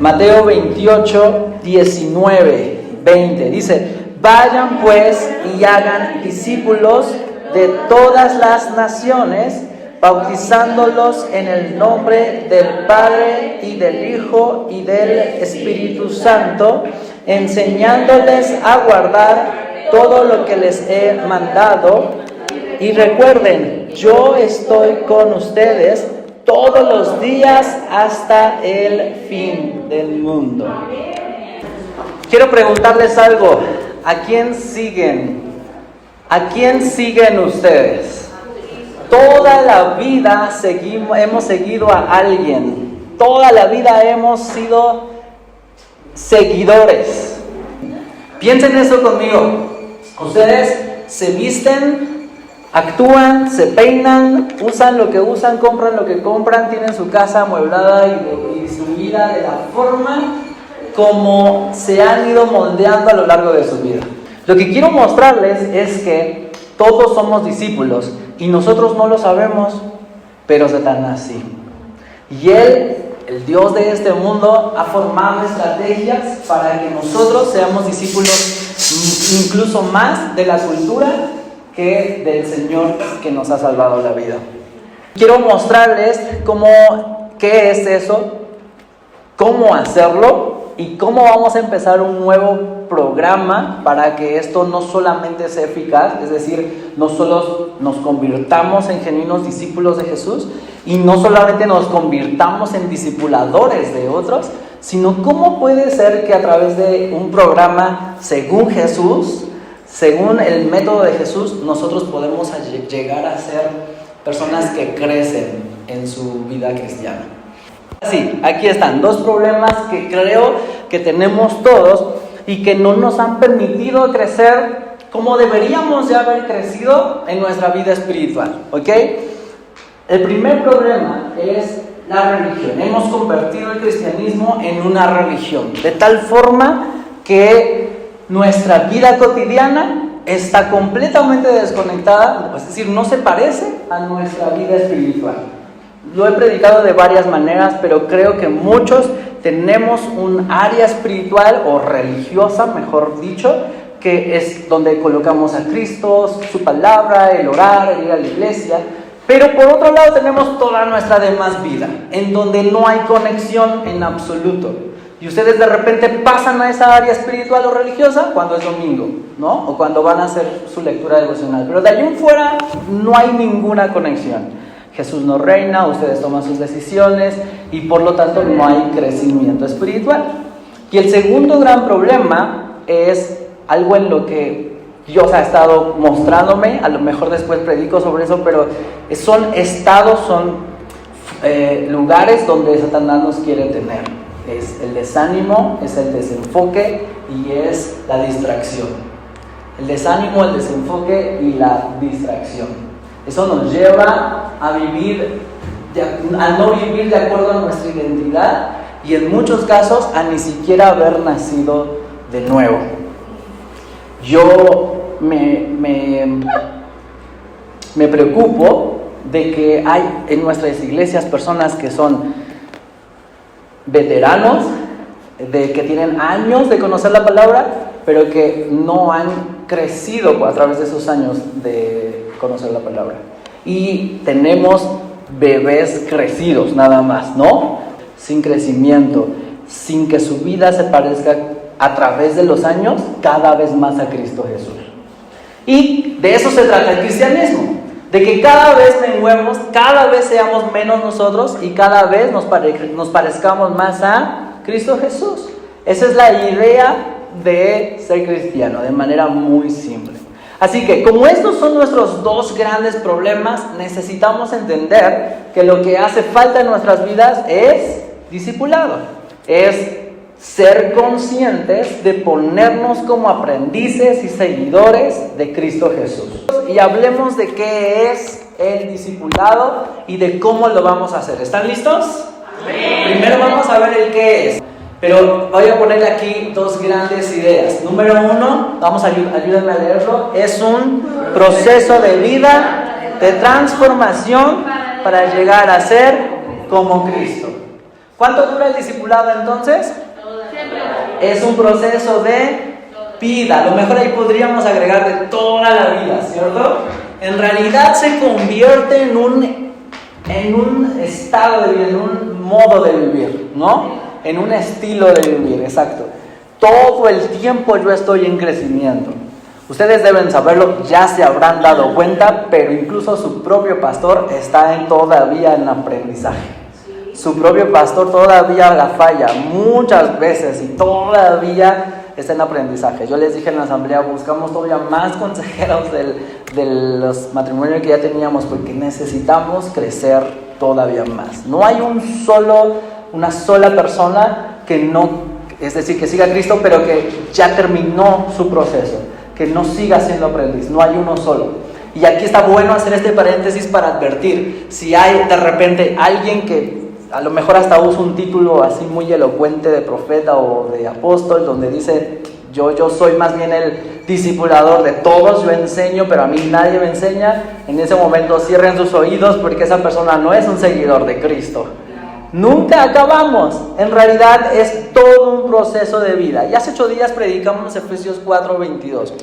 Mateo 28, 19, 20. Dice: vayan pues y hagan discípulos de todas las naciones, bautizándolos en el nombre del Padre y del Hijo y del Espíritu Santo, enseñándoles a guardar todo lo que les he mandado. Y recuerden, yo estoy con ustedes todos los días hasta el fin del mundo. Quiero preguntarles algo. ¿A quién siguen? ¿A quién siguen ustedes? Toda la vida hemos seguido a alguien. Toda la vida hemos sido seguidores. Piensen eso conmigo. Ustedes se visten, actúan, se peinan, usan lo que usan, compran lo que compran, tienen su casa amueblada y distribuida de la forma como se han ido moldeando a lo largo de su vida. Lo que quiero mostrarles es que todos somos discípulos y nosotros no lo sabemos, pero Satanás sí. Y él, el Dios de este mundo, ha formado estrategias para que nosotros seamos discípulos incluso más de la cultura que del Señor que nos ha salvado la vida. Quiero mostrarles qué es eso, cómo hacerlo y cómo vamos a empezar un nuevo programa para que esto no solamente sea eficaz, es decir, no solo nos convirtamos en genuinos discípulos de Jesús y no solamente nos convirtamos en discipuladores de otros, sino cómo puede ser que a través de un programa según Jesús, según el método de Jesús, nosotros podemos llegar a ser personas que crecen en su vida cristiana. Sí, aquí están dos problemas que creo que tenemos todos y que no nos han permitido crecer como deberíamos de haber crecido en nuestra vida espiritual, ¿ok? El primer problema es la religión. Hemos convertido el cristianismo en una religión, de tal forma que nuestra vida cotidiana está completamente desconectada, es decir, no se parece a nuestra vida espiritual. Lo he predicado de varias maneras, pero creo que muchos tenemos un área espiritual o religiosa, mejor dicho, que es donde colocamos a Cristo, su palabra, el orar, el ir a la iglesia. Pero por otro lado tenemos toda nuestra demás vida, en donde no hay conexión en absoluto. Y ustedes de repente pasan a esa área espiritual o religiosa cuando es domingo, ¿no? O cuando van a hacer su lectura devocional. Pero de allí en fuera no hay ninguna conexión. Jesús no reina, ustedes toman sus decisiones y por lo tanto no hay crecimiento espiritual. Y el segundo gran problema es algo en lo que Dios ha estado mostrándome, a lo mejor después predico sobre eso, pero son estados, son lugares donde Satanás nos quiere tener. Es el desánimo, es el desenfoque y es la distracción. El desánimo, el desenfoque y la distracción. Eso nos lleva a no vivir de acuerdo a nuestra identidad y en muchos casos a ni siquiera haber nacido de nuevo. Yo me preocupo de que hay en nuestras iglesias personas que son veteranos, de que tienen años de conocer la palabra, pero que no han crecido a través de esos años de conocer la palabra. Y tenemos bebés crecidos nada más, ¿no? Sin crecimiento, sin que su vida se parezca a través de los años cada vez más a Cristo Jesús. Y de eso se trata el cristianismo, de que cada vez menguemos, cada vez seamos menos nosotros y cada vez nos parezcamos más a Cristo Jesús. Esa es la idea de ser cristiano, de manera muy simple. Así que, como estos son nuestros dos grandes problemas, necesitamos entender que lo que hace falta en nuestras vidas es discipulado, es ser conscientes de ponernos como aprendices y seguidores de Cristo Jesús. Y hablemos de qué es el discipulado y de cómo lo vamos a hacer. ¿Están listos? Sí. Primero vamos a ver el qué es. Pero voy a ponerle aquí dos grandes ideas. Número uno, ayúdenme a leerlo, es un proceso de vida, de transformación para llegar a ser como Cristo. ¿Cuánto dura el discipulado entonces? Es un proceso de vida. A lo mejor ahí podríamos agregar de toda la vida, ¿cierto? En realidad se convierte en un estado de vida, en un modo de vivir, ¿no? En un estilo de vivir, exacto. Todo el tiempo yo estoy en crecimiento. Ustedes deben saberlo, ya se habrán dado cuenta, pero incluso su propio pastor está todavía en aprendizaje. Su propio pastor todavía la falla muchas veces y todavía está en aprendizaje. Yo les dije en la asamblea, buscamos todavía más consejeros de los matrimonios que ya teníamos porque necesitamos crecer todavía más. No hay una sola persona que no, es decir, que siga a Cristo, pero que ya terminó su proceso, que no siga siendo aprendiz. No hay uno solo. Y aquí está bueno hacer este paréntesis para advertir, si hay de repente alguien que a lo mejor hasta usa un título así muy elocuente de profeta o de apóstol, donde dice, yo soy más bien el discipulador de todos, yo enseño, pero a mí nadie me enseña. En ese momento cierren sus oídos porque esa persona no es un seguidor de Cristo. Nunca acabamos. En realidad es todo un proceso de vida. Y hace 8 días predicamos Efesios 4:22.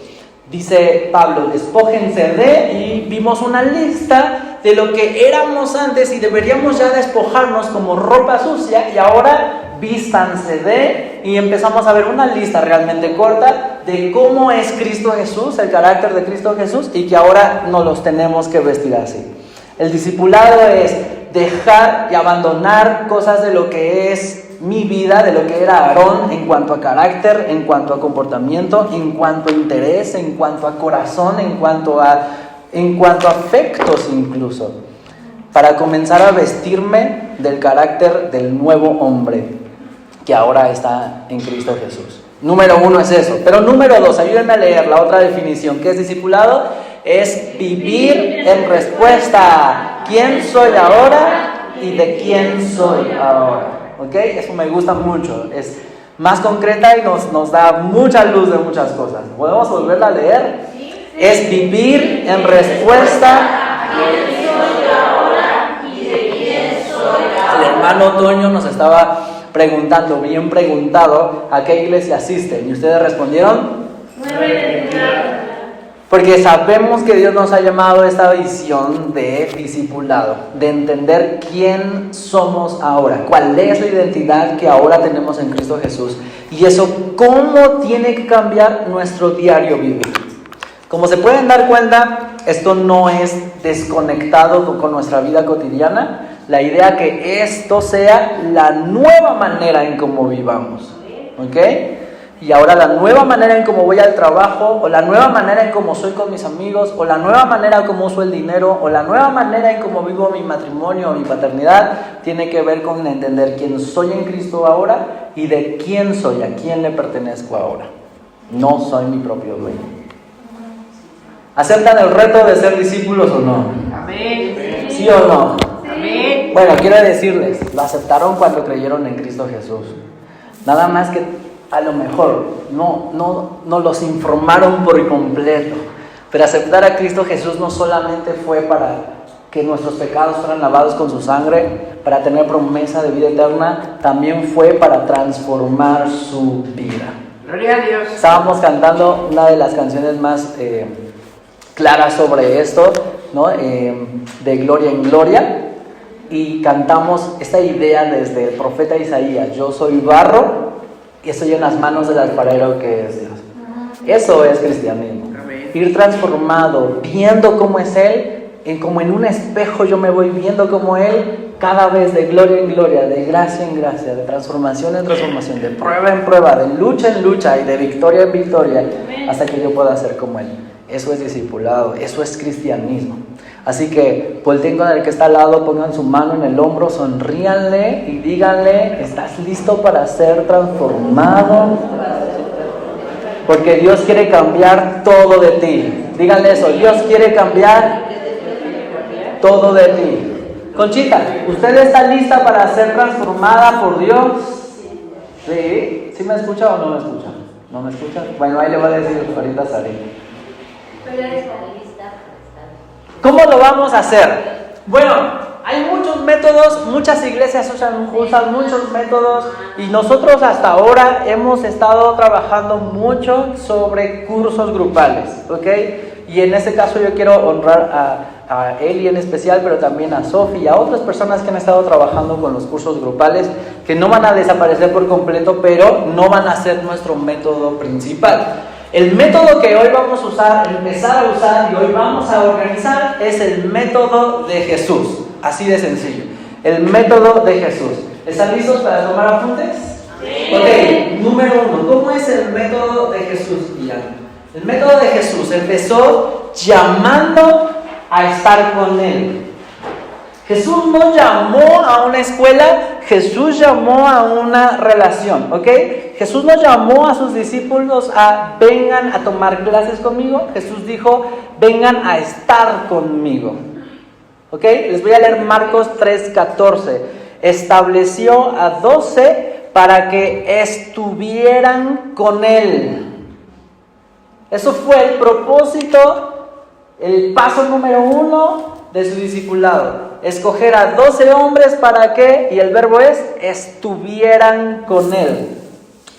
Dice Pablo, despójense de, y vimos una lista de lo que éramos antes y deberíamos ya despojarnos como ropa sucia, y ahora vístanse de, y empezamos a ver una lista realmente corta de cómo es Cristo Jesús, el carácter de Cristo Jesús, y que ahora nos los tenemos que vestir así. El discipulado es dejar y abandonar cosas de lo que es mi vida, de lo que era Aarón en cuanto a carácter, en cuanto a comportamiento, en cuanto a interés, en cuanto a corazón, en cuanto a afectos incluso, para comenzar a vestirme del carácter del nuevo hombre que ahora está en Cristo Jesús. Número 1 es eso, pero número 2, ayúdenme a leer la otra definición. ¿Qué es discipulado? Es vivir en respuesta. ¿Quién soy ahora y de quién soy ahora? ¿Ok? Eso me gusta mucho. Es más concreta y nos da mucha luz de muchas cosas. ¿Podemos volverla a leer? Es vivir en respuesta a quién soy ahora y de quién soy ahora. El hermano Toño nos estaba preguntando, bien preguntado, ¿a qué iglesia asisten? ¿Y ustedes respondieron? Porque sabemos que Dios nos ha llamado a esta visión de discipulado, de entender quién somos ahora, cuál es la identidad que ahora tenemos en Cristo Jesús, y eso cómo tiene que cambiar nuestro diario vivir. Como se pueden dar cuenta, esto no es desconectado con nuestra vida cotidiana. La idea que esto sea la nueva manera en cómo vivamos, ¿ok? Y ahora la nueva manera en cómo voy al trabajo, o la nueva manera en cómo soy con mis amigos, o la nueva manera en cómo uso el dinero, o la nueva manera en cómo vivo mi matrimonio o mi paternidad, tiene que ver con entender quién soy en Cristo ahora y de quién soy, a quién le pertenezco ahora. No soy mi propio dueño. ¿Aceptan el reto de ser discípulos o no? Amén. ¿Sí o no? Amén. Bueno, quiero decirles, lo aceptaron cuando creyeron en Cristo Jesús. Nada más que a lo mejor no los informaron por completo. Pero aceptar a Cristo Jesús no solamente fue para que nuestros pecados fueran lavados con su sangre, para tener promesa de vida eterna, también fue para transformar su vida. Gloria a Dios. Estábamos cantando una de las canciones más claras sobre esto, ¿no? De Gloria en Gloria, y cantamos esta idea desde el profeta Isaías: yo soy barro y estoy en las manos del alfarero que es Dios. Eso es cristianismo. Amén. Ir transformado, viendo cómo es Él, como en un espejo yo me voy viendo como Él, cada vez de gloria en gloria, de gracia en gracia, de transformación en transformación, de prueba en prueba, de lucha en lucha y de victoria en victoria, hasta que yo pueda ser como Él. Eso es discipulado, eso es cristianismo. Así que volteen con el que está al lado, pongan su mano en el hombro, sonríanle y díganle: ¿estás listo para ser transformado? Porque Dios quiere cambiar todo de ti. Díganle eso: Dios quiere cambiar todo de ti. Conchita, ¿usted está lista para ser transformada por Dios? ¿Sí? ¿Sí me escucha o no me escucha? ¿No me escucha? Bueno, ahí le va a decir ahorita Sarita. ¿Cómo lo vamos a hacer? Bueno, hay muchos muchos métodos, muchas iglesias usan muchos métodos y nosotros hasta ahora hemos estado trabajando mucho sobre cursos grupales, ¿ok? Y en este caso yo quiero honrar a Eli en especial, pero también a Sofi y a otras personas que han estado trabajando con los cursos grupales, que no van a desaparecer por completo, pero no van a ser nuestro método principal. El método que hoy vamos a usar, empezar a usar y hoy vamos a organizar es el método de Jesús. Así de sencillo. El método de Jesús. ¿Están listos para tomar apuntes? Sí. Ok, número 1. ¿Cómo es el método de Jesús, Ian? El método de Jesús empezó llamando a estar con Él. Jesús no llamó a una escuela, Jesús llamó a una relación, ¿ok? Jesús no llamó a sus discípulos a vengan a tomar clases conmigo. Jesús dijo, vengan a estar conmigo, ¿ok? Les voy a leer Marcos 3:14. Estableció a 12 para que estuvieran con Él. Eso fue el propósito, el paso número 1 de su discipulado. Escoger a 12 hombres para que, y el verbo es, estuvieran con Él.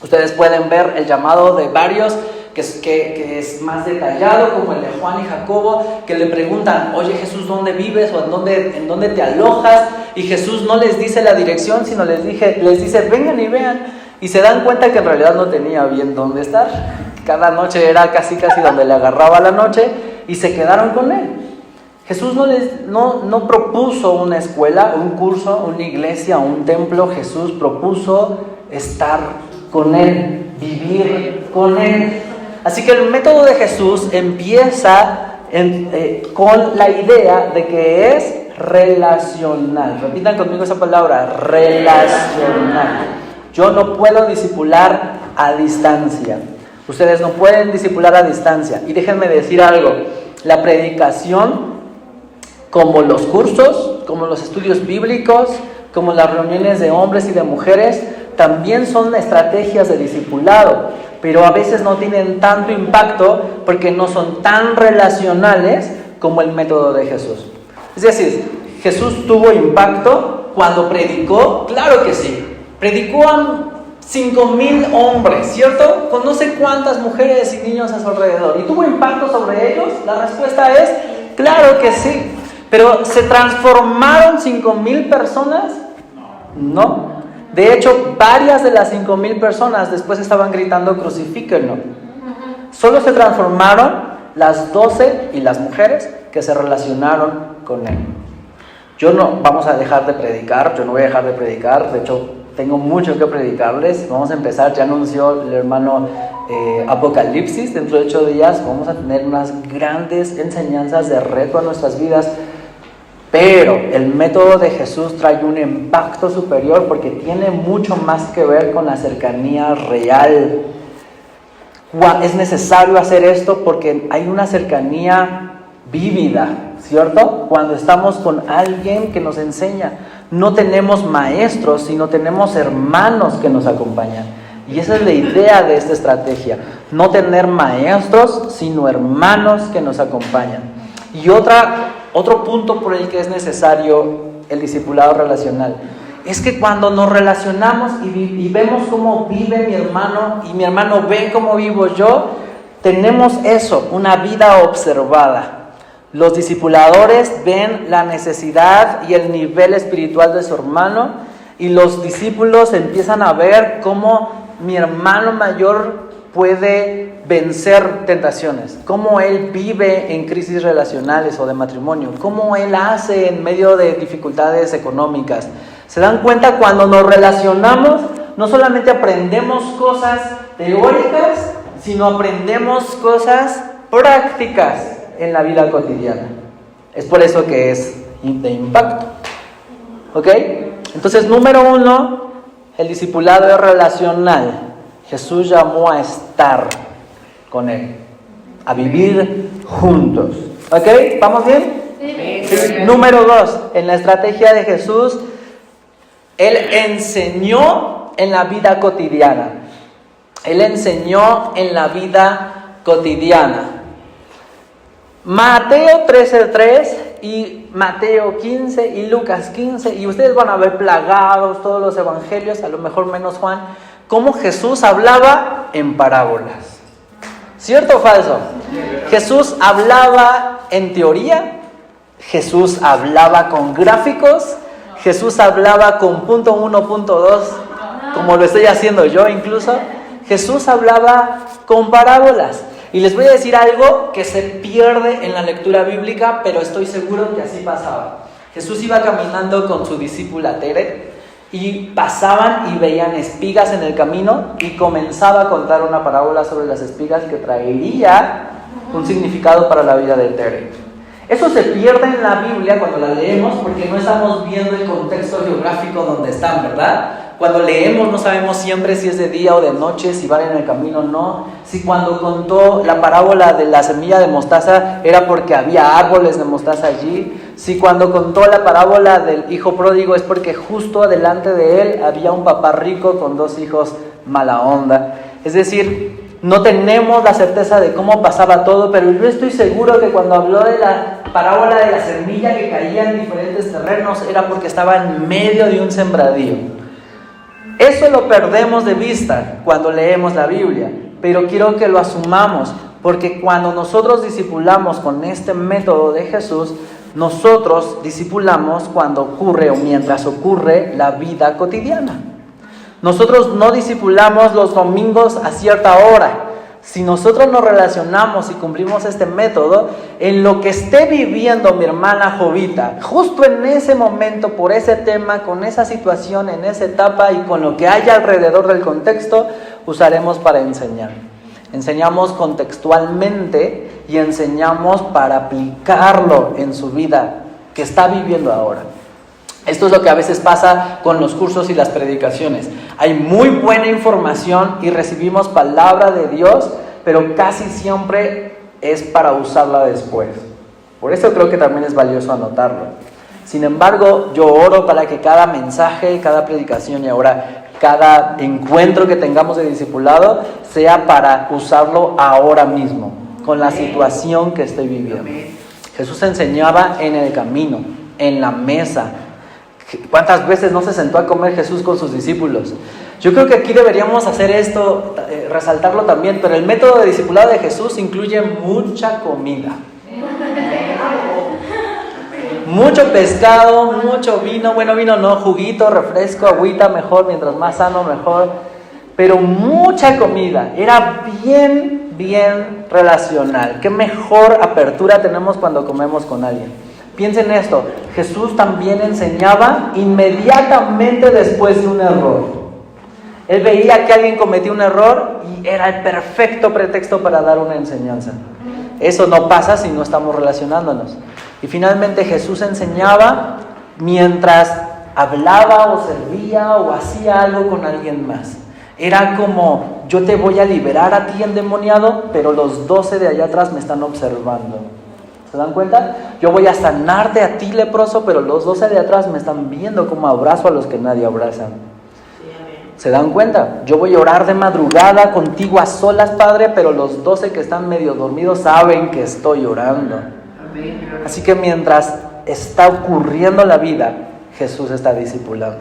Ustedes pueden ver el llamado de varios que es más detallado, como el de Juan y Jacobo, que le preguntan, oye Jesús, ¿dónde vives? O ¿en dónde te alojas? Y Jesús no les dice la dirección, sino les dice, vengan y vean. Y se dan cuenta que en realidad no tenía bien dónde estar. Cada noche era casi donde le agarraba la noche y se quedaron con Él. Jesús no propuso una escuela, un curso, una iglesia, un templo. Jesús propuso estar con Él, vivir con Él. Así que el método de Jesús empieza con la idea de que es relacional. Repitan conmigo esa palabra, relacional. Yo no puedo discipular a distancia. Ustedes no pueden discipular a distancia. Y déjenme decir algo, la predicación, como los cursos, como los estudios bíblicos, como las reuniones de hombres y de mujeres, también son estrategias de discipulado, pero a veces no tienen tanto impacto porque no son tan relacionales como el método de Jesús. Es decir, ¿Jesús tuvo impacto cuando predicó? Claro que sí. Predicó a 5,000 hombres, ¿cierto? Con no sé cuántas mujeres y niños a su alrededor. ¿Y tuvo impacto sobre ellos? La respuesta es, claro que sí. ¿Pero se transformaron 5,000 personas? No. De hecho, varias de las 5,000 personas después estaban gritando, crucifíquenlo. Solo se transformaron las 12 y las mujeres que se relacionaron con Él. Yo no voy a dejar de predicar, de hecho, tengo mucho que predicarles. Vamos a empezar, ya anunció el hermano Apocalipsis, dentro de 8 días vamos a tener unas grandes enseñanzas de reto a nuestras vidas. Pero el método de Jesús trae un impacto superior porque tiene mucho más que ver con la cercanía real. Es necesario hacer esto porque hay una cercanía vívida, ¿cierto? Cuando estamos con alguien que nos enseña. No tenemos maestros, sino tenemos hermanos que nos acompañan. Y esa es la idea de esta estrategia. No tener maestros, sino hermanos que nos acompañan. Y otro punto por el que es necesario el discipulado relacional es que cuando nos relacionamos y vemos cómo vive mi hermano y mi hermano ve cómo vivo yo, tenemos eso, una vida observada. Los discipuladores ven la necesidad y el nivel espiritual de su hermano y los discípulos empiezan a ver cómo mi hermano mayor puede vencer tentaciones, cómo él vive en crisis relacionales o de matrimonio, cómo él hace en medio de dificultades económicas. ¿Se dan cuenta? Cuando nos relacionamos, no solamente aprendemos cosas teóricas, sino aprendemos cosas prácticas en la vida cotidiana. Es por eso que es de impacto. ¿Ok? Entonces, número 1, el discipulado es relacional. Jesús llamó a estar con Él, a vivir juntos. ¿Ok? ¿Vamos bien? Sí. Número 2, en la estrategia de Jesús, Él enseñó en la vida cotidiana. Él enseñó en la vida cotidiana. Mateo 13:3 y y Mateo 15 y Lucas 15, y ustedes van a ver plagados todos los evangelios, a lo mejor menos Juan, cómo Jesús hablaba en parábolas. ¿Cierto o falso? Jesús hablaba en teoría, Jesús hablaba con gráficos, Jesús hablaba con punto 1, punto 2, como lo estoy haciendo yo incluso. Jesús hablaba con parábolas. Y les voy a decir algo que se pierde en la lectura bíblica, pero estoy seguro que así pasaba. Jesús iba caminando con su discípula Tere y pasaban y veían espigas en el camino y comenzaba a contar una parábola sobre las espigas que traería un significado para la vida de Tere. Eso se pierde en la Biblia cuando la leemos porque no estamos viendo el contexto geográfico donde están, ¿verdad? Cuando leemos no sabemos siempre si es de día o de noche, si van en el camino o no. Si cuando contó la parábola de la semilla de mostaza era porque había árboles de mostaza allí. Si cuando contó la parábola del hijo pródigo es porque justo delante de él había un papá rico con 2 hijos mala onda. Es decir, no tenemos la certeza de cómo pasaba todo, pero yo estoy seguro que cuando habló de la parábola de la semilla que caía en diferentes terrenos era porque estaba en medio de un sembradío. Eso lo perdemos de vista cuando leemos la Biblia, pero quiero que lo asumamos, porque cuando nosotros discipulamos con este método de Jesús, nosotros discipulamos cuando ocurre o mientras ocurre la vida cotidiana. Nosotros no discipulamos los domingos a cierta hora. Si nosotros nos relacionamos y cumplimos este método, en lo que esté viviendo mi hermana Jovita, justo en ese momento, por ese tema, con esa situación, en esa etapa y con lo que haya alrededor del contexto, usaremos para enseñar. Enseñamos contextualmente y enseñamos para aplicarlo en su vida que está viviendo ahora. Esto es lo que a veces pasa con los cursos y las predicaciones. Hay muy buena información y recibimos palabra de Dios, pero casi siempre es para usarla después. Por eso creo que también es valioso anotarlo. Sin embargo, yo oro para que cada mensaje, cada predicación y ahora cada encuentro que tengamos de discipulado sea para usarlo ahora mismo, con la situación que estoy viviendo. Jesús enseñaba en el camino, en la mesa. ¿Cuántas veces no se sentó a comer Jesús con sus discípulos? Yo creo que aquí deberíamos hacer esto, resaltarlo también, pero el método de discipulado de Jesús incluye mucha comida. Mucho pescado, mucho vino, bueno, vino no, juguito, refresco, agüita, mejor, mientras más sano, mejor. Pero mucha comida, era bien relacional. Qué mejor apertura tenemos cuando comemos con alguien. Piensen esto, Jesús también enseñaba inmediatamente después de un error. Él veía que alguien cometía un error y era el perfecto pretexto para dar una enseñanza. Eso no pasa si no estamos relacionándonos. Y finalmente Jesús enseñaba mientras hablaba o servía o hacía algo con alguien más. Era como, yo te voy a liberar a ti endemoniado, pero los 12 de allá atrás me están observando. ¿Se dan cuenta? Yo voy a sanarte a ti leproso, pero los 12 de atrás me están viendo como abrazo a los que nadie abraza. ¿Se dan cuenta? Yo voy a orar de madrugada contigo a solas, Padre, pero los 12 que están medio dormidos saben que estoy orando. Así que mientras está ocurriendo la vida, Jesús está discipulando.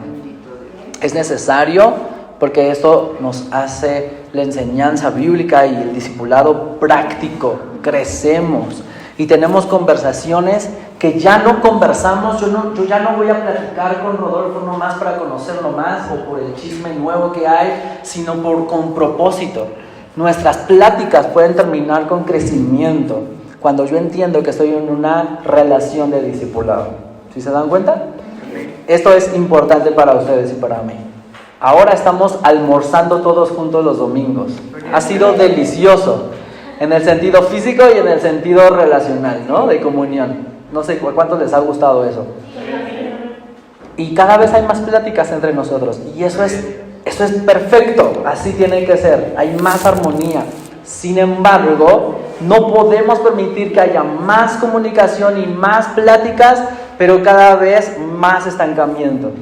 Es necesario porque esto nos hace la enseñanza bíblica y el discipulado práctico. Crecemos. Y tenemos conversaciones que ya no conversamos. Yo ya no voy a platicar con Rodolfo nomás para conocerlo más o por el chisme nuevo que hay, sino con propósito. Nuestras pláticas pueden terminar con crecimiento cuando yo entiendo que estoy en una relación de discipulado. ¿Sí se dan cuenta? Esto es importante para ustedes y para mí. Ahora estamos almorzando todos juntos los domingos. Ha sido delicioso. En el sentido físico y en el sentido relacional, ¿no? De comunión. No sé cuántos les ha gustado eso. Y cada vez hay más pláticas entre nosotros. Y eso es perfecto. Así tiene que ser. Hay más armonía. Sin embargo, no podemos permitir que haya más comunicación y más pláticas, pero cada vez más estancamiento.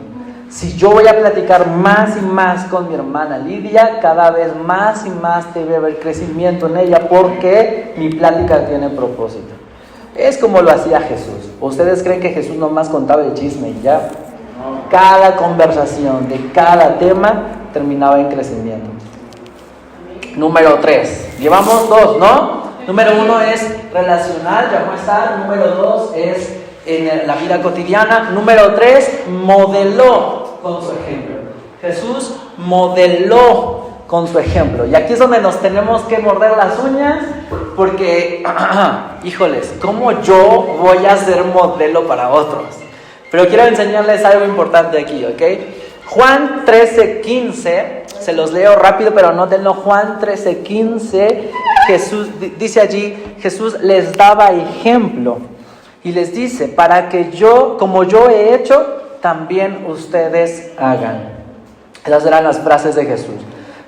Si yo voy a platicar más y más con mi hermana Lidia, cada vez más y más debe haber crecimiento en ella porque mi plática tiene propósito. Es como lo hacía Jesús. ¿Ustedes creen que Jesús nomás contaba el chisme y ya? Cada conversación de cada tema terminaba en crecimiento. Número 3. Llevamos 2, ¿no? Número 1 es relacional, ya no está. Número 2 es en la vida cotidiana. Número 3, modeló con su ejemplo. Jesús modeló con su ejemplo. Y aquí es donde nos tenemos que morder las uñas, porque, híjoles, ¿cómo yo voy a ser modelo para otros? Pero quiero enseñarles algo importante aquí, ¿ok? Juan 13:15, se los leo rápido, pero anótenlo. Juan 13:15, Jesús dice allí, Jesús les daba ejemplo y les dice, para que yo, como yo he hecho, también ustedes hagan. Esas eran las frases de Jesús.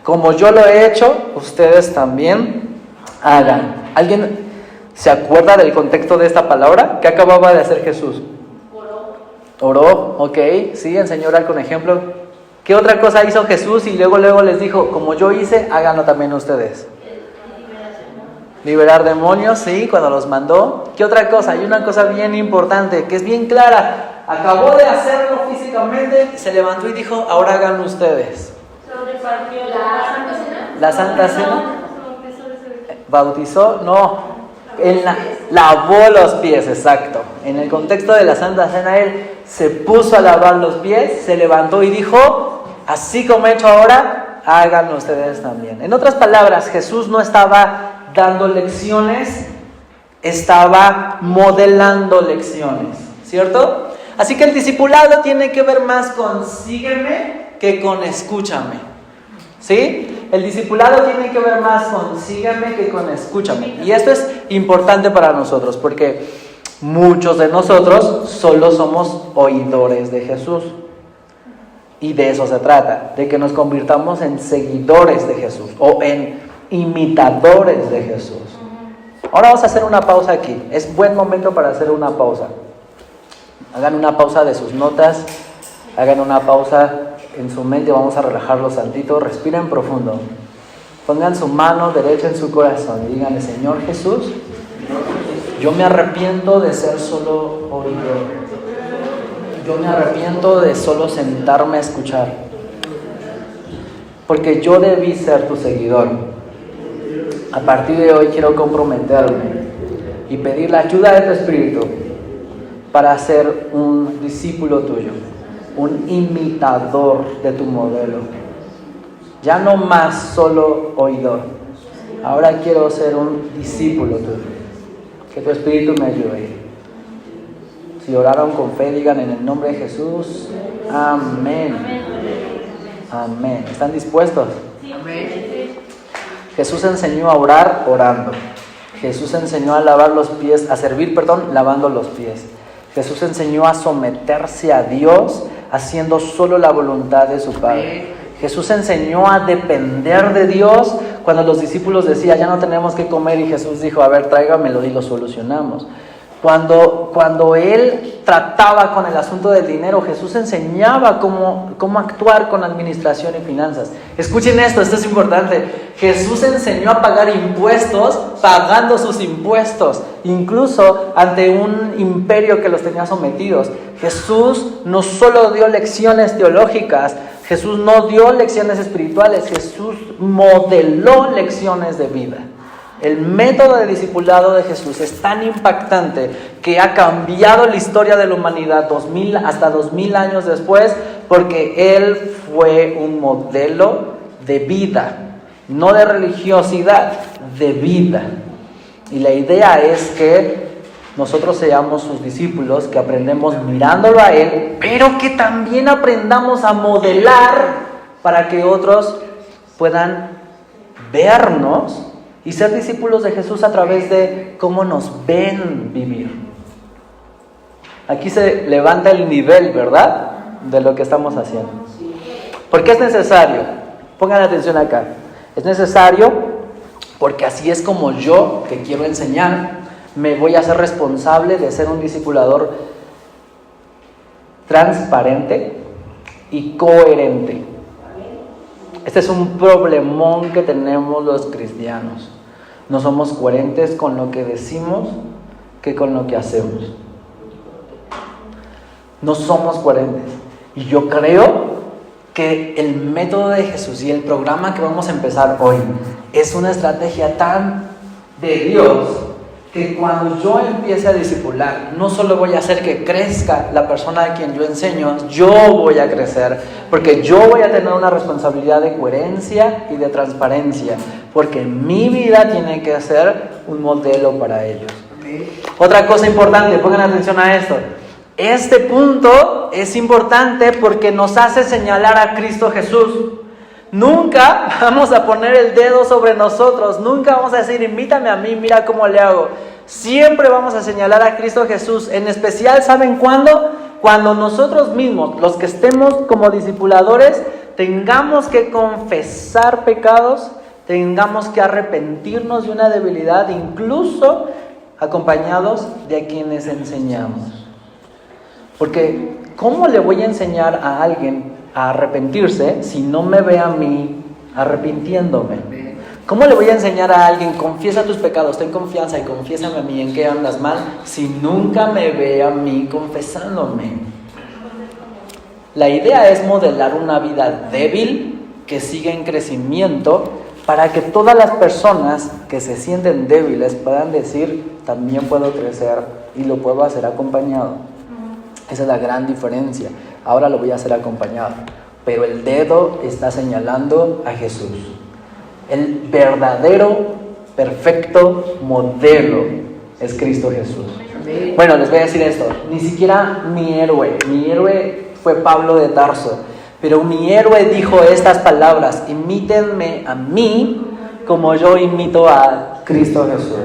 Como yo lo he hecho, ustedes también hagan. ¿Alguien se acuerda del contexto de esta palabra? ¿Qué acababa de hacer Jesús? Oró, ok, sí, enseñó a orar con ejemplo. ¿Qué otra cosa hizo Jesús? Y luego les dijo, como yo hice, háganlo también ustedes. Liberar demonios, sí, cuando los mandó. ¿Qué otra cosa? Hay una cosa bien importante, que es bien clara. Acabó de hacerlo físicamente, se levantó y dijo, ahora háganlo ustedes. ¿La Santa Cena? ¿Bautizó? No. Lavó los pies, exacto. En el contexto de la Santa Cena, él se puso a lavar los pies, se levantó y dijo, así como he hecho ahora, háganlo ustedes también. En otras palabras, Jesús no estaba dando lecciones, estaba modelando lecciones, ¿cierto? Así que el discipulado tiene que ver más con sígueme que con escúchame, ¿sí? El discipulado tiene que ver más con sígueme que con escúchame. Y esto es importante para nosotros, porque muchos de nosotros solo somos oidores de Jesús. Y de eso se trata, de que nos convirtamos en seguidores de Jesús o en imitadores de Jesús. Ahora vamos a hacer una pausa aquí. Es buen momento para hacer una pausa. Hagan una pausa de sus notas, hagan una pausa en su mente, vamos a relajarlos tantito, respiren profundo. Pongan su mano derecha en su corazón y díganle, Señor Jesús, yo me arrepiento de ser solo oidor. Yo me arrepiento de solo sentarme a escuchar, porque yo debí ser tu seguidor. A partir de hoy quiero comprometerme y pedir la ayuda de tu Espíritu para ser un discípulo tuyo, un imitador de tu modelo. Ya no más solo oidor. Ahora quiero ser un discípulo tuyo. Que tu Espíritu me ayude. Si oraron con fe, digan en el nombre de Jesús. Amén. Amén. ¿Están dispuestos? Jesús enseñó a orar orando. Jesús enseñó a lavar los pies, a servir, lavando los pies. Jesús enseñó a someterse a Dios haciendo solo la voluntad de su Padre. Jesús enseñó a depender de Dios cuando los discípulos decían, ya no tenemos que comer, y Jesús dijo, a ver, tráigamelo y lo solucionamos. Cuando Él trataba con el asunto del dinero, Jesús enseñaba cómo actuar con administración y finanzas. Escuchen esto es importante. Jesús enseñó a pagar impuestos pagando sus impuestos, incluso ante un imperio que los tenía sometidos. Jesús no solo dio lecciones teológicas, Jesús no dio lecciones espirituales, Jesús modeló lecciones de vida. El método de discipulado de Jesús es tan impactante que ha cambiado la historia de la humanidad hasta 2000 años después, porque Él fue un modelo de vida, no de religiosidad, de vida. Y la idea es que nosotros seamos sus discípulos, que aprendemos mirándolo a Él, pero que también aprendamos a modelar para que otros puedan vernos y ser discípulos de Jesús a través de cómo nos ven vivir. Aquí se levanta el nivel, ¿verdad?, de lo que estamos haciendo. ¿Por qué es necesario? Pongan atención acá. Es necesario porque así es como yo, que quiero enseñar, me voy a hacer responsable de ser un discipulador transparente y coherente. Este es un problemón que tenemos los cristianos. No somos coherentes con lo que decimos que con lo que hacemos. No somos coherentes. Y yo creo que el método de Jesús y el programa que vamos a empezar hoy es una estrategia tan de Dios que cuando yo empiece a discipular, no solo voy a hacer que crezca la persona a quien yo enseño, yo voy a crecer, porque yo voy a tener una responsabilidad de coherencia y de transparencia, porque mi vida tiene que ser un modelo para ellos. Otra cosa importante, pongan atención a esto. Este punto es importante porque nos hace señalar a Cristo Jesús. Nunca vamos a poner el dedo sobre nosotros, nunca vamos a decir, invítame a mí, mira cómo le hago. Siempre vamos a señalar a Cristo Jesús, en especial, ¿saben cuándo? Cuando nosotros mismos, los que estemos como discipuladores, tengamos que confesar pecados, tengamos que arrepentirnos de una debilidad, incluso acompañados de quienes enseñamos. Porque, ¿cómo le voy a enseñar a alguien a arrepentirse si no me ve a mí arrepintiéndome? ¿Cómo le voy a enseñar a alguien, confiesa tus pecados, ten confianza y confiésame a mí en qué andas mal, si nunca me ve a mí confesándome? La idea es modelar una vida débil que sigue en crecimiento para que todas las personas que se sienten débiles puedan decir, también puedo crecer y lo puedo hacer acompañado. Esa es la gran diferencia. Ahora lo voy a hacer acompañado. Pero el dedo está señalando a Jesús. El verdadero, perfecto modelo es Cristo Jesús. Bueno, les voy a decir esto. Ni siquiera mi héroe fue Pablo de Tarso. Pero mi héroe dijo estas palabras: imítenme a mí como yo imito a Cristo Jesús.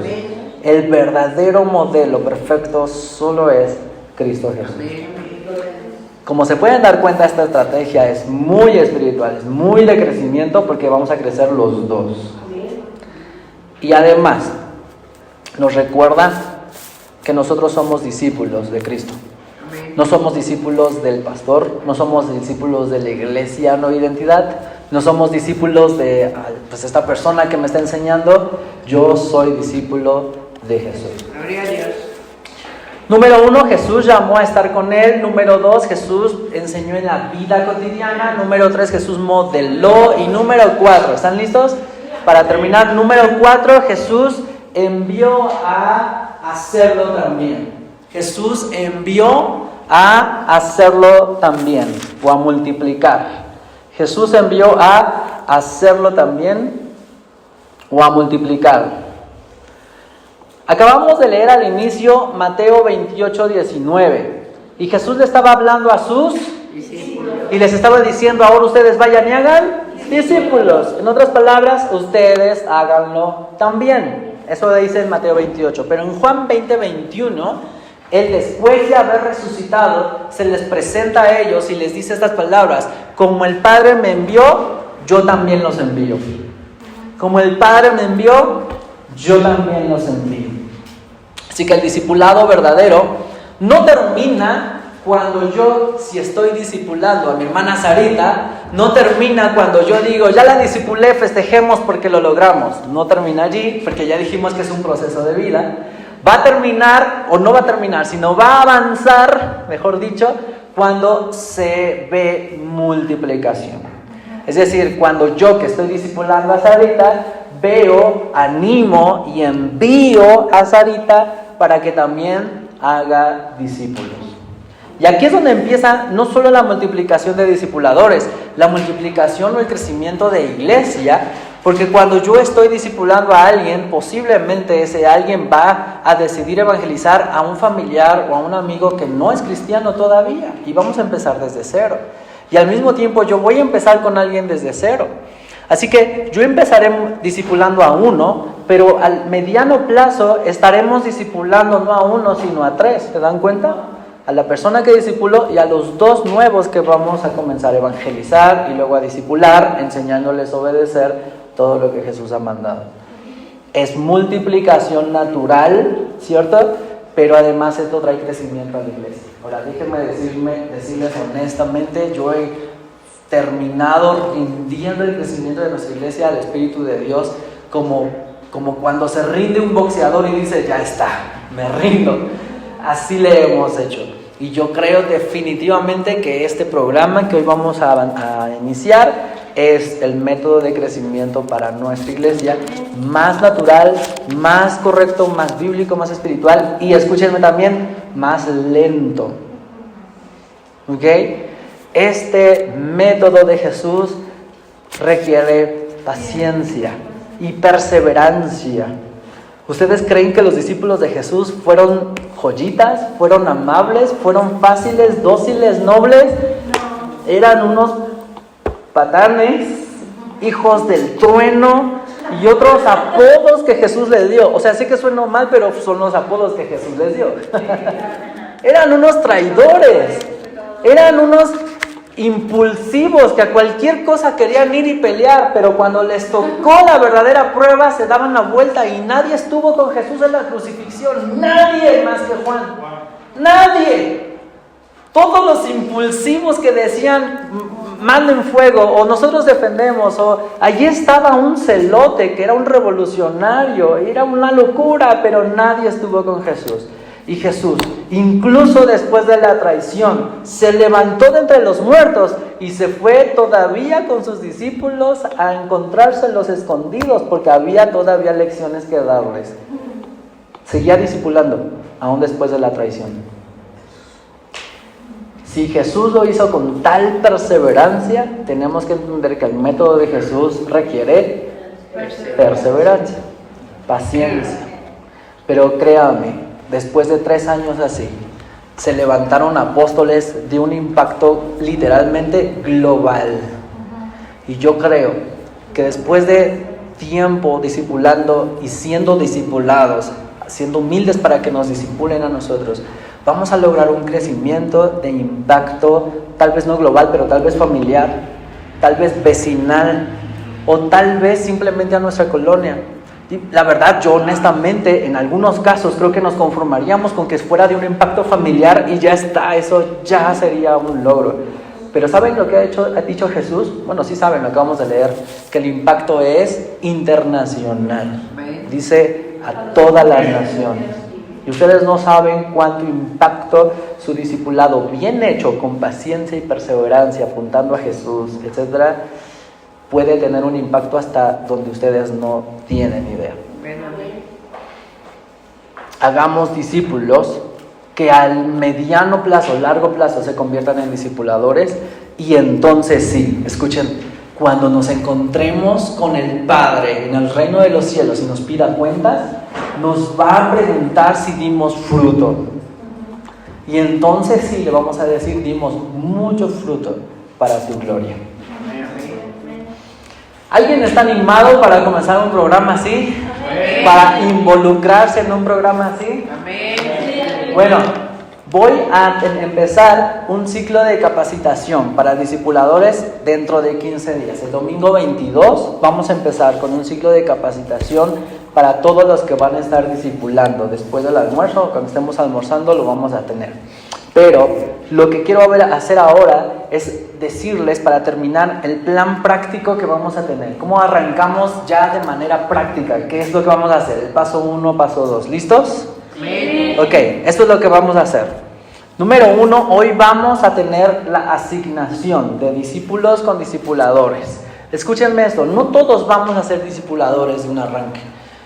El verdadero modelo perfecto solo es Cristo Jesús. Como se pueden dar cuenta, esta estrategia es muy espiritual, es muy de crecimiento porque vamos a crecer los dos. Y además, nos recuerda que nosotros somos discípulos de Cristo. No somos discípulos del pastor, no somos discípulos de la iglesia no identidad, no somos discípulos de esta persona que me está enseñando. Yo soy discípulo de Jesús. Gloria a Dios. Número 1, Jesús llamó a estar con Él. Número 2, Jesús enseñó en la vida cotidiana. Número 3, Jesús modeló. Y número 4, ¿están listos? Para terminar, número 4, Jesús envió a hacerlo también. Jesús envió a hacerlo también, o a multiplicar. Jesús envió a hacerlo también, o a multiplicar. Acabamos de leer al inicio Mateo 28:19 y Jesús le estaba hablando a sus discípulos y les estaba diciendo, ahora ustedes vayan y hagan discípulos. En otras palabras, ustedes háganlo también. Eso dice en Mateo 28. Pero en Juan 20:21, Él, después de haber resucitado, se les presenta a ellos y les dice estas palabras: como el Padre me envió, yo también los envío. Como el Padre me envió, yo también los envío. Así que el discipulado verdadero no termina cuando yo, si estoy discipulando a mi hermana Sarita, no termina cuando yo digo, ya la discipulé, festejemos porque lo logramos. No termina allí, porque ya dijimos que es un proceso de vida. Va a terminar, o no va a terminar, sino va a avanzar, mejor dicho, cuando se ve multiplicación. Es decir, cuando yo que estoy discipulando a Sarita, veo, animo y envío a Sarita para que también haga discípulos. Y aquí es donde empieza no solo la multiplicación de discipuladores, la multiplicación o el crecimiento de iglesia, porque cuando yo estoy discipulando a alguien, posiblemente ese alguien va a decidir evangelizar a un familiar o a un amigo que no es cristiano todavía, y vamos a empezar desde cero. Y al mismo tiempo yo voy a empezar con alguien desde cero. Así que yo empezaré discipulando a uno, pero al mediano plazo estaremos discipulando no a uno, sino a 3. ¿Se dan cuenta? A la persona que discipuló y a los 2 nuevos que vamos a comenzar a evangelizar y luego a discipular, enseñándoles a obedecer todo lo que Jesús ha mandado. Es multiplicación natural, ¿cierto? Pero además esto trae crecimiento a la iglesia. Ahora, déjenme decirles honestamente, yo he terminado rindiendo el crecimiento de nuestra iglesia al Espíritu de Dios como cuando se rinde un boxeador y dice, ya está, me rindo. Así le hemos hecho. Y yo creo definitivamente que este programa que hoy vamos a iniciar es el método de crecimiento para nuestra iglesia más natural, más correcto, más bíblico, más espiritual y escúchenme también, más lento. ¿Ok? Este método de Jesús requiere paciencia y perseverancia. ¿Ustedes creen que los discípulos de Jesús fueron joyitas? ¿Fueron amables? ¿Fueron fáciles, dóciles, nobles? Eran unos patanes, hijos del trueno y otros apodos que Jesús les dio. O sea, sé que suena mal, pero son los apodos que Jesús les dio. Eran unos traidores, eran unos impulsivos que a cualquier cosa querían ir y pelear, pero cuando les tocó la verdadera prueba se daban la vuelta y nadie estuvo con Jesús en la crucifixión, nadie más que Juan, nadie. Todos los impulsivos que decían manden fuego o nosotros defendemos o allí estaba un celote que era un revolucionario, era una locura, pero nadie estuvo con Jesús. Y Jesús, incluso después de la traición, se levantó de entre los muertos y se fue todavía con sus discípulos a encontrárselos escondidos porque había todavía lecciones que darles. Seguía discipulando, aún después de la traición. Si Jesús lo hizo con tal perseverancia, tenemos que entender que el método de Jesús requiere perseverancia, paciencia. Pero créame, después de 3 años así, se levantaron apóstoles de un impacto literalmente global. Y yo creo que después de tiempo discipulando y siendo discipulados, siendo humildes para que nos discipulen a nosotros, vamos a lograr un crecimiento de impacto, tal vez no global, pero tal vez familiar, tal vez vecinal, o tal vez simplemente a nuestra colonia. Y la verdad, yo honestamente, en algunos casos creo que nos conformaríamos con que fuera de un impacto familiar y ya está, eso ya sería un logro. Pero ¿saben lo que ha dicho Jesús? Bueno, sí saben, lo acabamos de leer, que el impacto es internacional. Dice a todas las naciones. Y ustedes no saben cuánto impacto su discipulado bien hecho, con paciencia y perseverancia, apuntando a Jesús, etcétera, puede tener un impacto hasta donde ustedes no tienen idea. Hagamos discípulos que al mediano plazo, largo plazo, se conviertan en discipuladores y entonces sí, escuchen, cuando nos encontremos con el Padre en el reino de los cielos y nos pida cuentas, nos va a preguntar si dimos fruto. Y entonces sí, le vamos a decir, dimos mucho fruto para tu gloria. ¿Alguien está animado para comenzar un programa así? Amén. ¿Para involucrarse en un programa así? Amén. Bueno, voy a empezar un ciclo de capacitación para discipuladores dentro de 15 días. El domingo 22 vamos a empezar con un ciclo de capacitación para todos los que van a estar discipulando. Después del almuerzo, cuando estemos almorzando, lo vamos a tener. Pero lo que quiero hacer ahora es decirles, para terminar, el plan práctico que vamos a tener. ¿Cómo arrancamos ya de manera práctica? ¿Qué es lo que vamos a hacer? El paso 1, paso 2. ¿Listos? Sí. Ok, esto es lo que vamos a hacer. Número 1, hoy vamos a tener la asignación de discípulos con discipuladores. Escúchenme esto, no todos vamos a ser discipuladores de un arranque.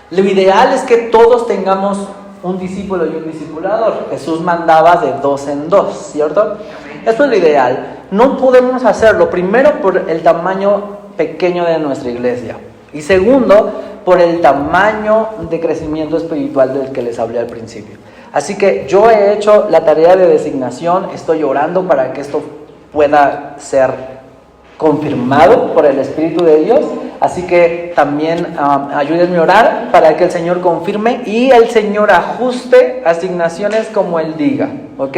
Lo ideal es que todos tengamos un discípulo y un discipulador. Jesús mandaba de 2 en 2, ¿cierto? Esto es lo ideal. No podemos hacerlo, primero, por el tamaño pequeño de nuestra iglesia. Y segundo, por el tamaño de crecimiento espiritual del que les hablé al principio. Así que yo he hecho la tarea de designación, estoy orando para que esto pueda ser confirmado por el Espíritu de Dios. Así que también ayúdenme a orar para que el Señor confirme y el Señor ajuste asignaciones como Él diga, ¿ok?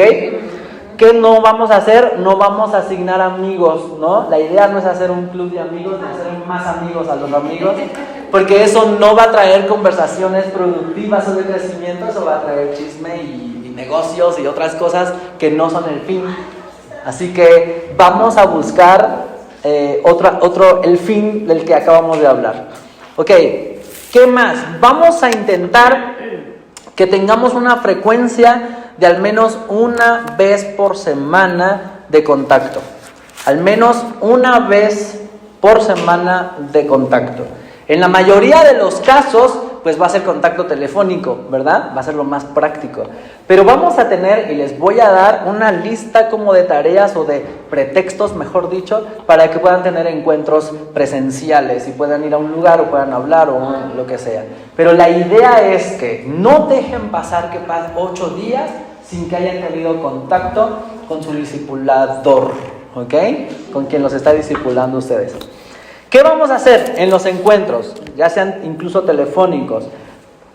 ¿Qué no vamos a hacer? No vamos a asignar amigos, ¿no? La idea no es hacer un club de amigos, de hacer más amigos a los amigos, porque eso no va a traer conversaciones productivas o de crecimiento, eso va a traer chisme y negocios y otras cosas que no son el fin. Así que vamos a buscar el fin del que acabamos de hablar. Ok, ¿qué más? Vamos a intentar que tengamos una frecuencia de al menos una vez por semana de contacto. Al menos una vez por semana de contacto. En la mayoría de los casos, pues va a ser contacto telefónico, ¿verdad? Va a ser lo más práctico. Pero vamos a tener, y les voy a dar una lista como de tareas o de pretextos, mejor dicho, para que puedan tener encuentros presenciales y puedan ir a un lugar o puedan hablar o lo que sea. Pero la idea es que no dejen pasar que pasen 8 días sin que hayan tenido contacto con su discipulador, ¿ok? Con quien los está discipulando ustedes. ¿Qué vamos a hacer en los encuentros, ya sean incluso telefónicos?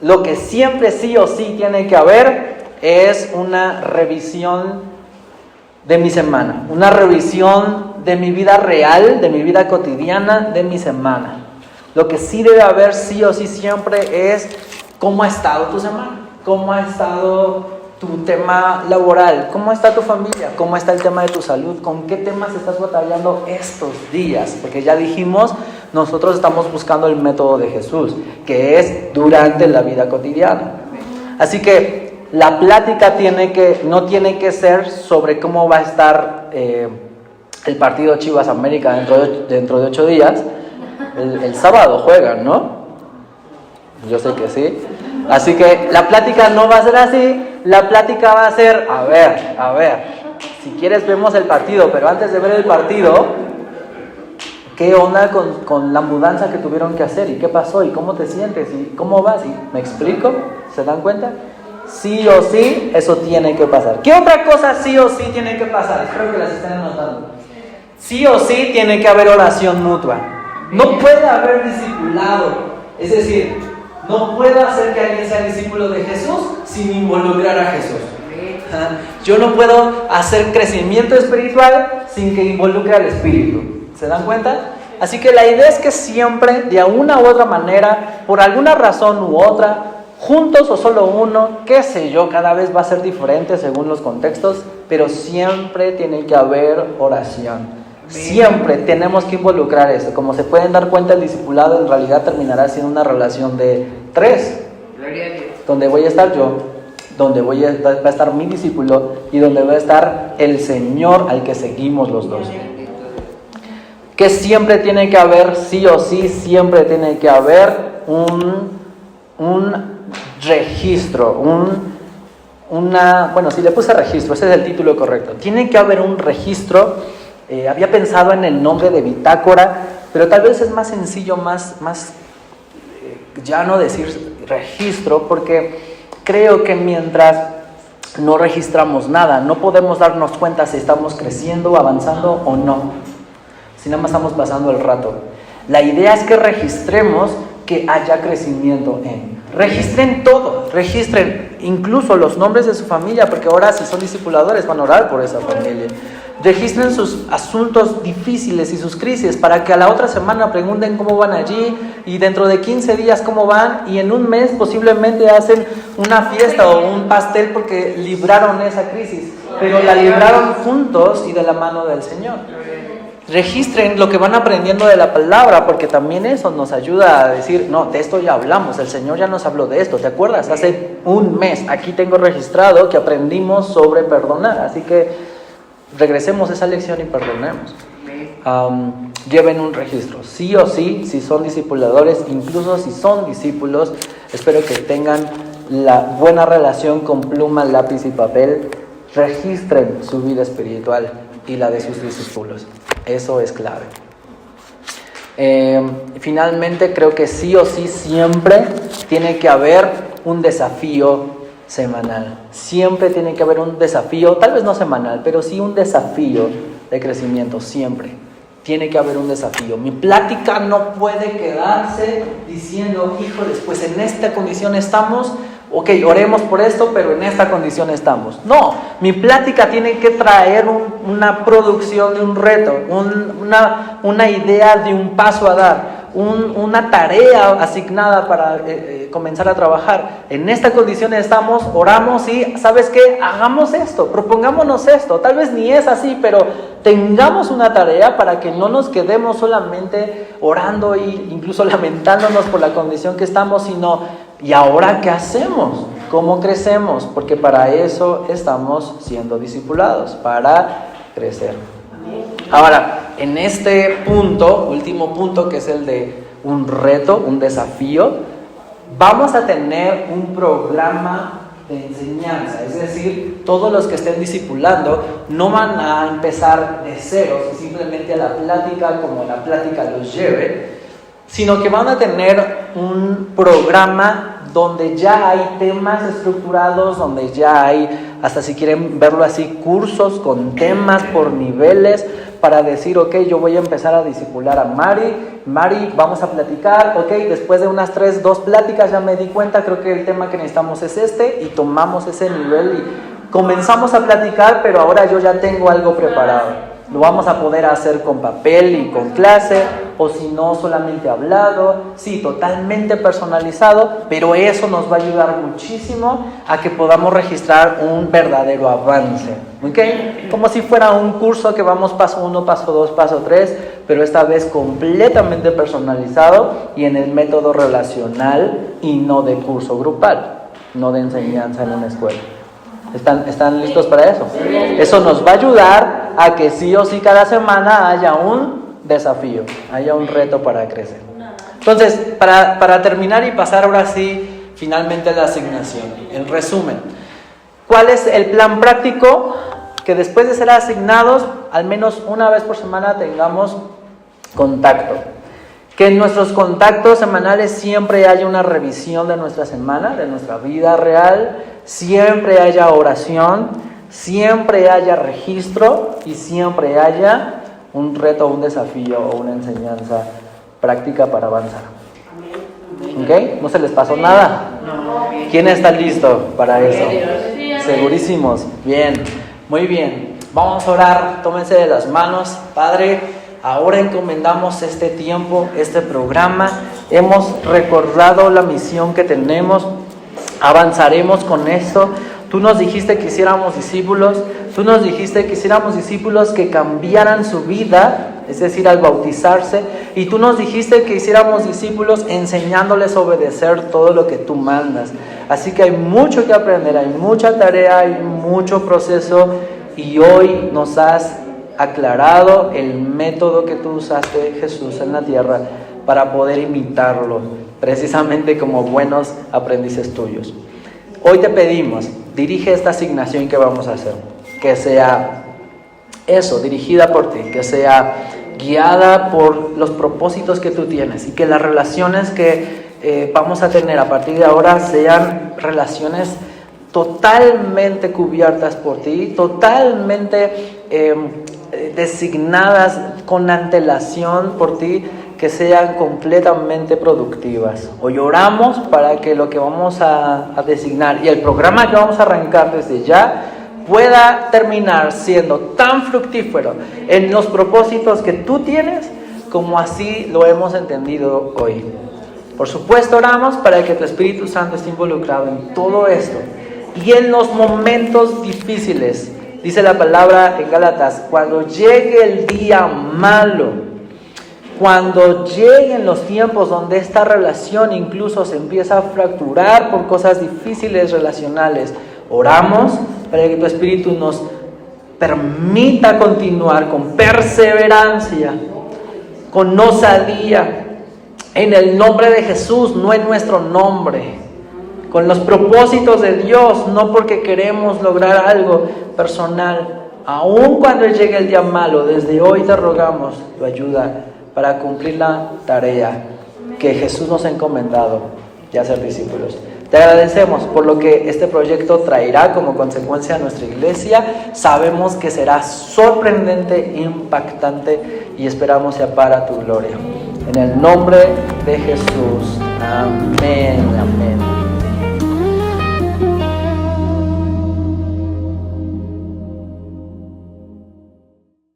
Lo que siempre sí o sí tiene que haber es una revisión de mi semana, una revisión de mi vida real, de mi vida cotidiana, de mi semana. Lo que sí debe haber sí o sí siempre es cómo ha estado tu semana, cómo ha estado tu tema laboral, cómo está tu familia, cómo está el tema de tu salud, con qué temas estás batallando estos días, porque ya dijimos, nosotros estamos buscando el método de Jesús, que es durante la vida cotidiana. Así que la plática no tiene que ser sobre cómo va a estar el partido Chivas América dentro de 8 días. El sábado juegan, ¿no? Yo sé que sí. Así que la plática no va a ser así. La plática va a ser, a ver, si quieres vemos el partido, pero antes de ver el partido, ¿qué onda con la mudanza que tuvieron que hacer? ¿Y qué pasó? ¿Y cómo te sientes? ¿Y cómo vas? ¿Y me explico? ¿Se dan cuenta? Sí o sí, eso tiene que pasar. ¿Qué otra cosa sí o sí tiene que pasar? Espero que las estén anotando. Sí o sí tiene que haber oración mutua. No puede haber discipulado. Es decir, no puedo hacer que alguien sea discípulo de Jesús sin involucrar a Jesús. Yo no puedo hacer crecimiento espiritual sin que involucre al Espíritu. ¿Se dan cuenta? Así que la idea es que siempre, de una u otra manera, por alguna razón u otra, juntos o solo uno, qué sé yo, cada vez va a ser diferente según los contextos, pero siempre tiene que haber oración. Siempre tenemos que involucrar eso. Como se pueden dar cuenta, el discipulado en realidad terminará siendo una relación de 3. Gloria a Dios. Donde voy a estar yo, donde va a estar mi discípulo y donde va a estar el Señor al que seguimos los dos. Que siempre tiene que haber, sí o sí, siempre tiene que haber un registro, bueno, si le puse registro, ese es el título correcto. Tiene que haber un registro. Había pensado en el nombre de bitácora, pero tal vez es más sencillo, más llano decir registro, porque creo que mientras no registramos nada, no podemos darnos cuenta si estamos creciendo, avanzando o no, si nada más estamos pasando el rato. La idea es que registremos que haya crecimiento registren todo, registren incluso los nombres de su familia, porque ahora si son discipuladores van a orar por esa familia. Registren sus asuntos difíciles y sus crisis para que a la otra semana pregunten cómo van allí y dentro de 15 días cómo van y en un mes posiblemente hacen una fiesta o un pastel porque libraron esa crisis, pero la libraron juntos y de la mano del Señor. Registren lo que van aprendiendo de la palabra, porque también eso nos ayuda a decir, no, de esto ya hablamos, el Señor ya nos habló de esto, ¿te acuerdas? Hace un mes aquí tengo registrado que aprendimos sobre perdonar, así que regresemos a esa lección y perdonemos. Lleven un registro, sí o sí, si son discipuladores, incluso si son discípulos, espero que tengan la buena relación con pluma, lápiz y papel. Registren su vida espiritual y la de sus discípulos, eso es clave. Finalmente, creo que sí o sí siempre tiene que haber un desafío semanal. Siempre tiene que haber un desafío, tal vez no semanal, pero sí un desafío de crecimiento, siempre. Tiene que haber un desafío. Mi plática no puede quedarse diciendo, híjoles, pues en esta condición estamos, ok, oremos por esto, pero en esta condición estamos. No, mi plática tiene que traer una producción de un reto, una idea de un paso a dar, una tarea asignada para comenzar a trabajar. En esta condición estamos, oramos y, ¿sabes qué? Hagamos esto, propongámonos esto. Tal vez ni es así, pero tengamos una tarea para que no nos quedemos solamente orando e incluso lamentándonos por la condición que estamos, sino, ¿y ahora qué hacemos? cómo crecemos, porque para eso estamos siendo discipulados, para crecer. Ahora, en este punto, último punto, que es el de un reto, un desafío, vamos a tener un programa de enseñanza, es decir, todos los que estén discipulando no van a empezar de ceros y simplemente a la plática como la plática los lleve, sino que van a tener un programa donde ya hay temas estructurados, donde ya hay, hasta si quieren verlo así, cursos con temas por niveles, para decir, ok, yo voy a empezar a discipular a Mari, vamos a platicar, ok, después de unas 2 pláticas ya me di cuenta, creo que el tema que necesitamos es este, y tomamos ese nivel y comenzamos a platicar, pero ahora yo ya tengo algo preparado. Lo vamos a poder hacer con papel y con clase, o si no, solamente hablado, sí, totalmente personalizado, pero eso nos va a ayudar muchísimo a que podamos registrar un verdadero avance, ¿ok? Como si fuera un curso que vamos paso 1, paso 2, paso 3, pero esta vez completamente personalizado y en el método relacional y no de curso grupal, no de enseñanza en una escuela. ¿Están listos para eso? Eso nos va a ayudar a que sí o sí cada semana haya un desafío, haya un reto para crecer. Entonces, para terminar y pasar ahora sí finalmente a la asignación, en resumen, ¿cuál es el plan práctico? Que después de ser asignados, al menos una vez por semana tengamos contacto. Que en nuestros contactos semanales siempre haya una revisión de nuestra semana, de nuestra vida real, siempre haya oración, siempre haya registro y siempre haya un reto, un desafío o una enseñanza práctica para avanzar. ¿Ok? ¿No se les pasó nada? ¿Quién está listo para eso? Segurísimos. Bien, muy bien. Vamos a orar, tómense de las manos. Padre, ahora encomendamos este tiempo, este programa. Hemos recordado la misión que tenemos. Avanzaremos con esto. Tú nos dijiste que hiciéramos discípulos. Tú nos dijiste que hiciéramos discípulos que cambiaran su vida, es decir, al bautizarse. Y tú nos dijiste que hiciéramos discípulos enseñándoles a obedecer todo lo que tú mandas. Así que hay mucho que aprender, hay mucha tarea, hay mucho proceso. Y hoy nos has aclarado el método que tú usaste, Jesús, en la tierra para poder imitarlo, precisamente como buenos aprendices tuyos. Hoy te pedimos, dirige esta asignación que vamos a hacer, que sea eso, dirigida por ti, que sea guiada por los propósitos que tú tienes y que las relaciones que vamos a tener a partir de ahora sean relaciones totalmente cubiertas por ti, totalmente designadas con antelación por ti, que sean completamente productivas. Hoy oramos para que lo que vamos a designar y el programa que vamos a arrancar desde ya pueda terminar siendo tan fructífero en los propósitos que tú tienes como así lo hemos entendido hoy. Por supuesto oramos para que tu Espíritu Santo esté involucrado en todo esto y en los momentos difíciles. Dice la palabra en Gálatas, cuando llegue el día malo, cuando lleguen los tiempos donde esta relación incluso se empieza a fracturar por cosas difíciles relacionales, oramos para que tu Espíritu nos permita continuar con perseverancia, con osadía, en el nombre de Jesús, no en nuestro nombre, con los propósitos de Dios, no porque queremos lograr algo personal. Aun cuando llegue el día malo, desde hoy te rogamos tu ayuda para cumplir la tarea que Jesús nos ha encomendado de hacer discípulos. Te agradecemos por lo que este proyecto traerá como consecuencia a nuestra iglesia. Sabemos que será sorprendente, impactante y esperamos sea para tu gloria. En el nombre de Jesús. Amén, amén.